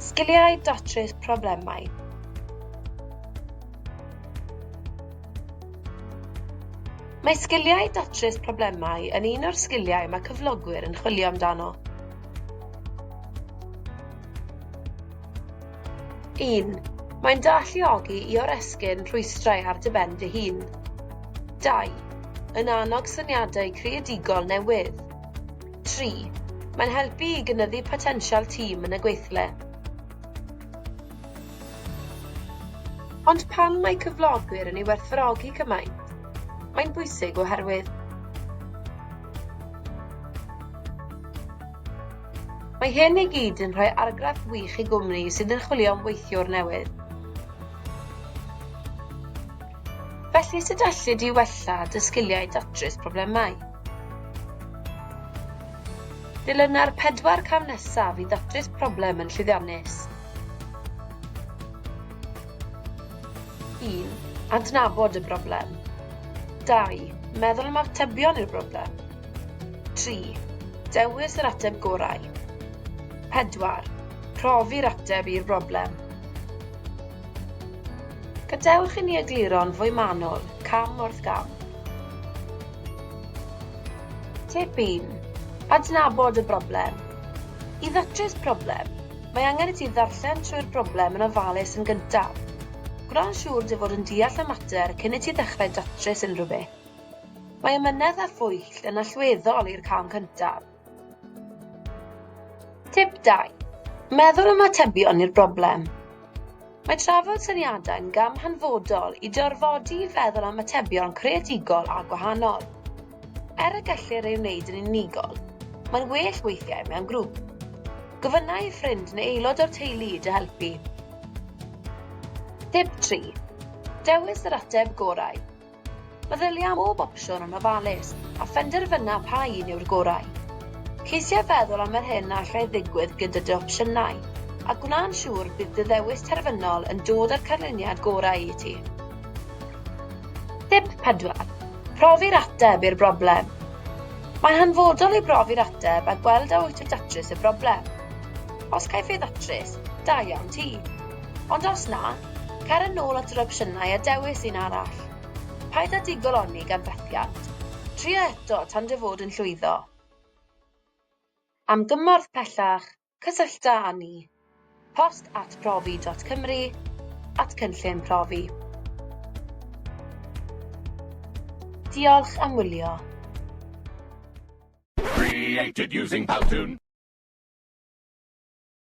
Sgiliau Datrys Problemau. Mae sgiliau datrys problemau yn un o'r sgiliau mae cyflogwyr yn chwilio amdano. 1. Mae'n alluogi i oresgyn rhwystrau ar dy ben dy hun. 2. Yn annog syniadau creadigol newydd. 3. Mae'n helpu i gynyddu potensial tîm yn y gweithle. Ond pan mae cyflogwyr yn ei werthfawrogi cymaint, mae'n bwysig oherwydd. Mae hyn i gyd yn rhoi argraff wych i gwmni sydd yn chwilio am weithiwr newydd. Felly sut allid i wella dy sgiliau datrys problemau? Dilyna'r 4 cam nesaf i ddatrys problem yn llwyddiannus. 1. Adnabod y broblem. 2. Meddwl am atebion i'r broblem. 3. Dewis yr ateb gorau. 4. Profi'r ateb i'r broblem. Gadewch i ni egluro'n fwy manwl, cam wrth gam. Tip 1. Adnabod y broblem. I ddatrys problem, mae angen i ti ddarllen trwy'r broblem yn ofalus yn gyntaf. Gwna'n siŵr dy fod yn deall y mater cyn i ti ddechrau datrys unrhyw beth. Mae ymynedd a phwyll yn allweddol i'r cam cyntaf. Tip 2. Meddwl am atebion i'r broblem. Mae trafod syniadau yn gam hanfodol i dorfodi i feddwl am atebion creadigol a gwahanol. Y gellir ei wneud yn unigol, mae'n well weithiau mewn grŵp. Gofynna i ffrind neu aelod o'r teulu i dy helpu. Tip 3. Dewis yr ateb gorau. Meddylia am bob opsiwn yn ofalus a phenderfyna pa un yw'r gorau. Ceisio feddwl am yr hyn a allai ddigwydd gyda dy opsiynau a gwna'n siŵr bydd dy ddewis terfynol yn dod â'r canlyniad gorau i ti. Tip 4. Profi'r ateb i'r broblem. Mae'n hanfodol i brofi'r ateb a gweld a wyt ti'n datrys y broblem. Os caiff ei ddatrys, da iawn ti. Ond os na, cer yn ôl at yr opsiynau a dewis un arall. Paid â digoloni gan fethiant. Tria eto tan dy fod yn llwyddo. Am gymorth pellach, cysyllta â ni. post@profi.cymru @cynllun profi. Diolch am wylio. Created using Powtoon.